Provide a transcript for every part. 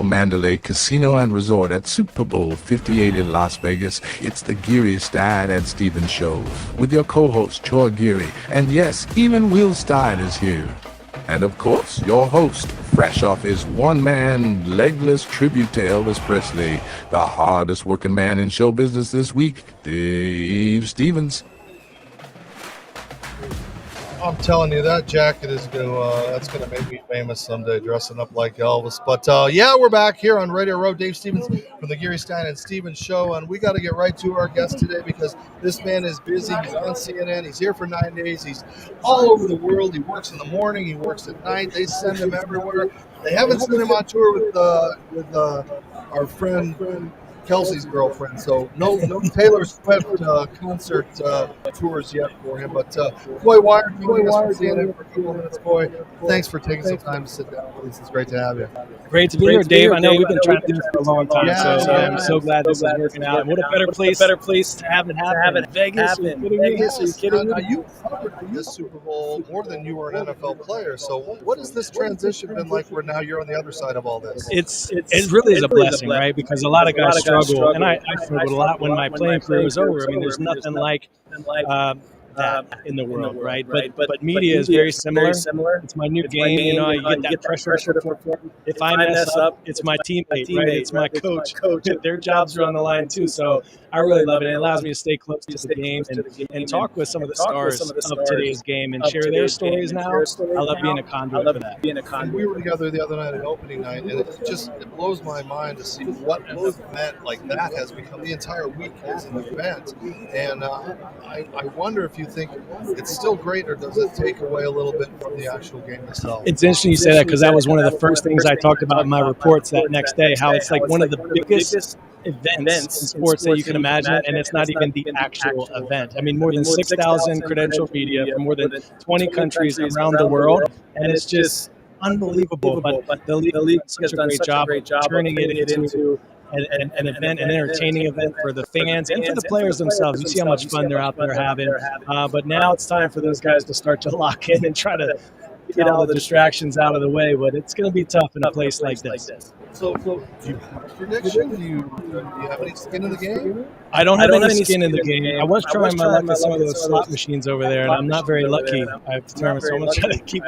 Mandalay Casino and Resort at Super Bowl 58 in Las Vegas. It's the Geary, Stein, and Steven show with your co-host, Coy Geary. And yes, even Will Stein is here. And of course, your host, fresh off his one-man, legless tribute to Elvis Presley, the hardest working man in show business this week, Dave Stevens. I'm telling you, that jacket is that's gonna make me famous someday, dressing up like Elvis. But yeah, we're back here on Radio Row. Dave Stevens from the Geary, Stein, and Stevens show, and we got to get right to our guest today because this man is busy. He's on CNN. He's here for 9 days. He's all over the world. He works in the morning. He works at night. They send him everywhere. They haven't sent him on tour with our friend Kelsey's girlfriend, so no Taylor Swift concert tours yet for him. But Coy Wire joining us from CNN for a couple of minutes. Coy, thanks for taking some time to sit down with us. It's great to have you. Great to be here, Dave. I know we've been trying to do this for a long time, so I'm so glad this is working out. And what a better place to have it happen. Vegas, are you kidding me? Now, you covered this Super Bowl more than you were an NFL player. So what has this transition been like where now you're on the other side of all this? It really is a blessing, right? Because a lot of guys struggle, and I struggled a lot when my playing career was over. I mean, there's nothing like that in the world, right? But media is very similar. It's my new game. You know, you get that pressure to perform. If I mess up, it's my teammate, right? It's my coach. Their jobs are on the line too. So I really love it. It allows me to stay close to the game and talk with some of the stars of today's game and share their stories now. I love being a conduit for that. We were together the other night at opening night, and it blows my mind to see what an event like that has become. The entire week is an event, and I wonder if you think it's still great, or does it take away a little bit from the actual game itself? It's interesting you say that because that was one of the first things I talked about in my reports that next day, how it's like one of the biggest events in sports that you can imagine, and it's not even the actual event. I mean, more than 6,000 credentialed media from more than 20 countries around the world, and it's just unbelievable. But the league has such a great job of turning it into an event, an entertaining event for the fans and for the players themselves. You see how much fun they're out there having. But now it's time for those guys to start to lock in and try to get all the distractions out of the way. But it's going to be tough in a place like this. So do you have a prediction? Do you have any skin in the game? I don't have any skin in the game. I was trying my luck with some of those slot machines over there, and I'm not very lucky. I've determined, so I'm going to try to keep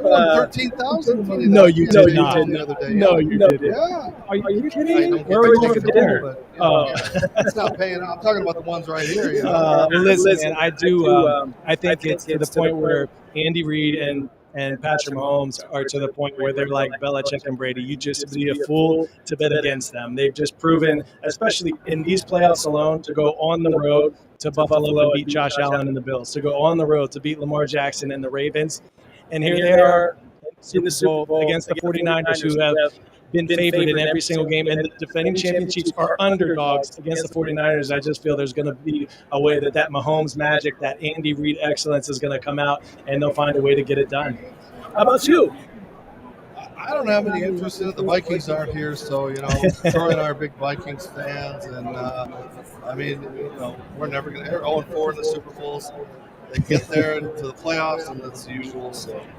13,000. No, you did not. No, you didn't. Yeah. Are you kidding? Where were you looking for dinner? It's not paying off. I'm talking about the ones right here. Listen, I do. I think it's to the point where Andy Reid and Patrick Mahomes are to the point where they're like Belichick and Brady. You just be a fool to bet against them. They've just proven, especially in these playoffs alone, to go on the road to Buffalo and beat Josh Allen and the Bills, to go on the road to beat Lamar Jackson and the Ravens. And here they are in the Super Bowl against the 49ers, who have been favored in every single game, and the defending champion Chiefs are underdogs against the 49ers. I just feel there's going to be a way that Mahomes magic, that Andy Reid excellence is going to come out, and they'll find a way to get it done. How about you? I don't have any interest in it. The Vikings aren't here, so, Troy and I are big Vikings fans, and, we're never going to – 0-4 in the Super Bowls. They get there to the playoffs, and it's the usual, so –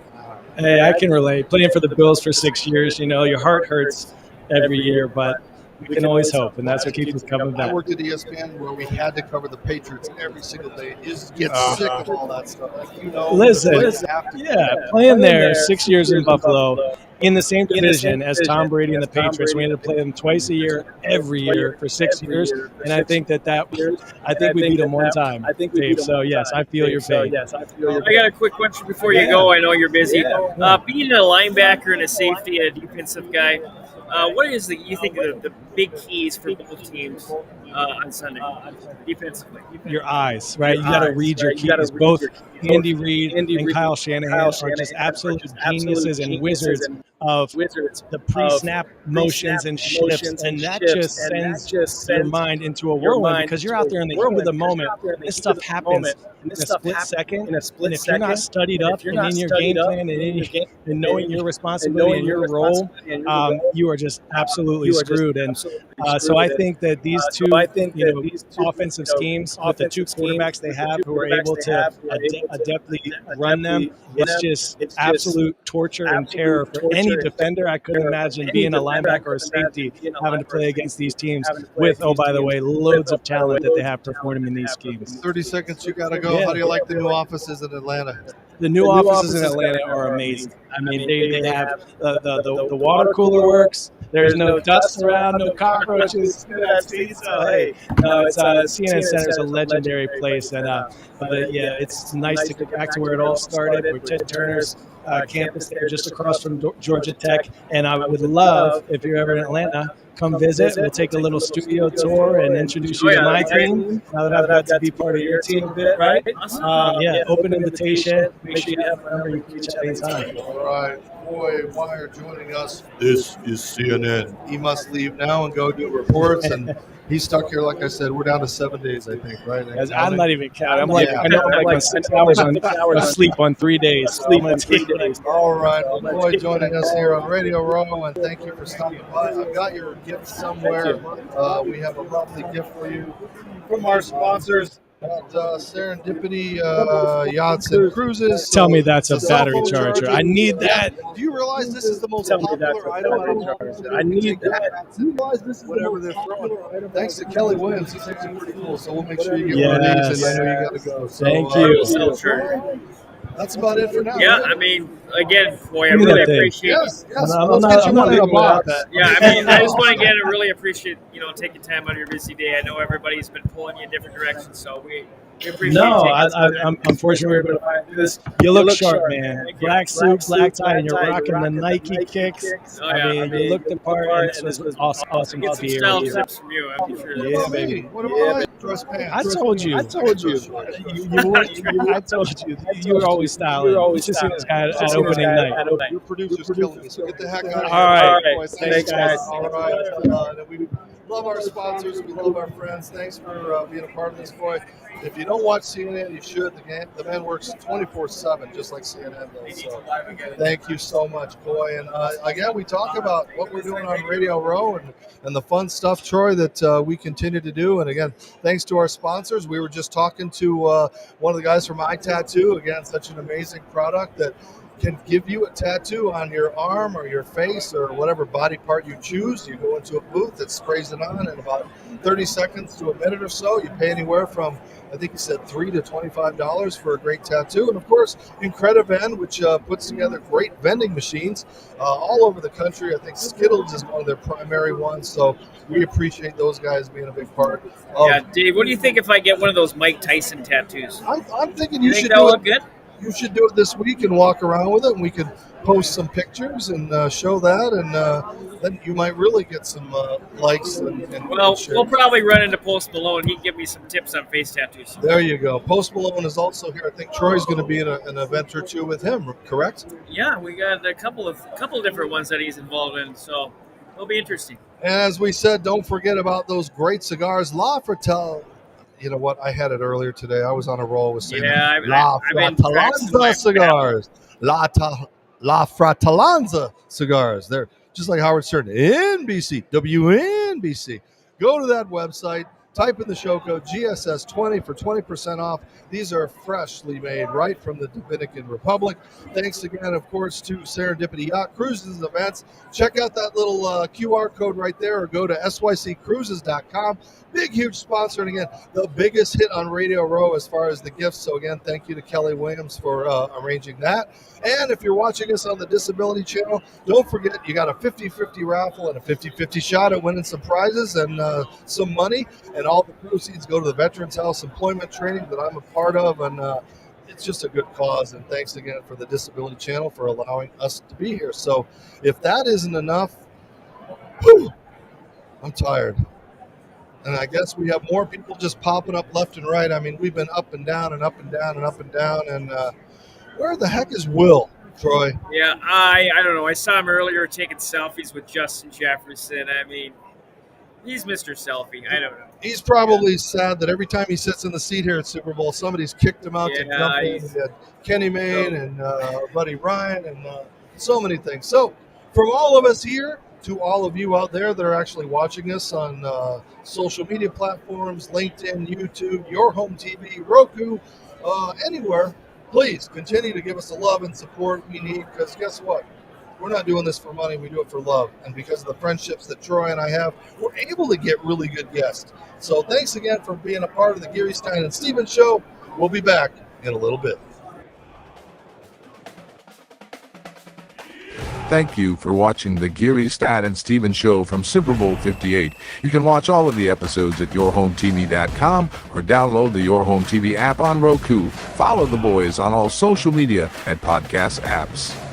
Hey, I can relate. Playing for the Bills for 6 years, your heart hurts every year, but we can always hope, and that's what keeps us coming back. I worked at ESPN where we had to cover the Patriots every single day. You just get sick of all that stuff. Playing there 6 years in Buffalo, in the same division as Tom Brady and the Patriots. We ended up playing them twice a year, every year for 6 years, and I think we beat them one time, Dave. So yes, I feel your pain. I got a quick question before you go. I know you're busy. Being a linebacker and a safety and a defensive guy, what is you think the big keys for both teams on Sunday defensively? Your eyes, right? You got to read your keys. Both Andy Reid and Kyle Shanahan are just absolute geniuses and wizards of the pre-snap motions and shifts, and that just sends your mind into a whirlwind because you're out there in the heat of the moment. This stuff happens in a split second, and if you're not studied up and in your game plan and knowing your responsibility and your role, you are just absolutely screwed. And so I think that these two offensive schemes with the two quarterbacks they have who are able to adeptly run them, it's just absolute torture and terror for any any defender. I couldn't imagine being a linebacker or safety having to play against these teams with, oh, by the way, loads of talent that they have performing in these schemes. 30 seconds, you got to go. How do you like the new offices in Atlanta? The new offices in Atlanta are amazing. I mean, they have the water cooler works. There's no dust around, no cockroaches. So hey, no, it's CNN Center is a legendary place, and but yeah, it's nice to get back to where it all started. With Ted Turner's campus there, just across from Georgia Tech, and I would love if you're ever in Atlanta. Come visit. We'll take a little studio tour and introduce you to my team. Now that I've got to be part of your team a bit, right? Yeah, open invitation. Make sure you have a number you can reach at any time. All right. Coy Wire joining us. This is CNN. He must leave now and go do reports, and he's stuck here. Like I said, we're down to 7 days, I think, right? I'm not even counting. I'm like, I know I'm like 6 hours on sleep on 3 days. Sleep on 3 days. All right. Well, Coy joining us here on Radio Row, and thank you for stopping by. I've got your gift somewhere. We have a lovely gift for you from our sponsors at Serendipity Yachts and Cruises. Tell me that's a battery charger. I need that. Do you realize this is the most popular item out of I need that. Do you realize this is whatever they're throwing? Thanks to Kelly Williams. He thinks it's pretty cool. So we'll make sure you get one of these, and I know you got to go. So, Thank you. That's about it for now. Yeah, I mean, again, Coy, I really appreciate it. Yes. Let's get you one in a box. Yeah, I mean, I just want to again really appreciate taking time out of your busy day. I know everybody's been pulling you in different directions, so we appreciate. No, I'm unfortunately we're able to find this. You look sharp, man. Black suit, black tie, and you're rocking the Nike kicks. I mean, you looked the part, and this was awesome to be here. Style tips from you, I'm sure. Yeah, baby. What about dress pants? I told you. I told you. You were always styling. You always just see this guy at opening night. Your producer's killing me, so get the heck out of here. All right. Thanks, guys. All right. We love our sponsors. We love our friends. Thanks for being a part of this, Coy. If you don't watch CNN, you should. The man works 24/7, just like CNN does. So thank you so much, Coy. And again, we talk about what we're doing on Radio Row and the fun stuff, Troy, that we continue to do. And again, thanks to our sponsors. We were just talking to one of the guys from iTattoo. Again, such an amazing product that can give you a tattoo on your arm or your face or whatever body part you choose. You go into a booth that sprays it on in about 30 seconds to a minute or so. You pay anywhere from, I think you said, $3 to $25 for a great tattoo. And of course, Incredivend, which puts together great vending machines all over the country. I think Skittles is one of their primary ones. So we appreciate those guys being a big part of. Yeah, Dave, what do you think if I get one of those Mike Tyson tattoos? I'm thinking you should that'll do it. look good? You should do it this week and walk around with it, and we could post some pictures and show that, and then you might really get some likes. Well, we'll probably run into Post Malone. He can give me some tips on face tattoos. There you go. Post Malone is also here. I think Troy's going to be in an event or two with him, correct? Yeah, we got a couple of different ones that he's involved in, so it'll be interesting. And as we said, don't forget about those great cigars, La Fratel. You know what? I had it earlier today. I was on a roll with saying La Fratellanza cigars. La Fratellanza cigars. They're just like Howard Stern. NBC, WNBC. Go to that website. Type in the show code GSS20 for 20% off. These are freshly made right from the Dominican Republic. Thanks again, of course, to Serendipity Yacht Cruises and Events. Check out that little QR code right there or go to syccruises.com. Big, huge sponsor. And again, the biggest hit on Radio Row as far as the gifts. So again, thank you to Kelly Williams for arranging that. And if you're watching us on the Disability Channel, don't forget you got a 50-50 raffle and a 50-50 shot at winning some prizes and some money. And all the proceeds go to the Veterans House Employment Training that I'm a part of. And it's just a good cause. And thanks again for the Disability Channel for allowing us to be here. So if that isn't enough, I'm tired. And I guess we have more people just popping up left and right. I mean, we've been up and down and up and down and up and down. And where the heck is Will, Troy? Yeah, I don't know. I saw him earlier taking selfies with Justin Jefferson. I mean, he's Mr. Selfie. I don't know. He's probably sad that every time he sits in the seat here at Super Bowl, somebody's kicked him out to jump in. We had Kenny Mayne and our buddy Ryan and so many things. So from all of us here to all of you out there that are actually watching us on social media platforms, LinkedIn, YouTube, your home TV, Roku, anywhere, please continue to give us the love and support we need because guess what? we're not doing this for money. We do it for love. And because of the friendships that Troy and I have, we're able to get really good guests. So thanks again for being a part of the Geary, Stein, and Steven show. We'll be back in a little bit. Thank you for watching the Geary, Stein, and Steven show from Super Bowl 58. You can watch all of the episodes at yourhometv.com or download the Your Home TV app on Roku. Follow the boys on all social media and podcast apps.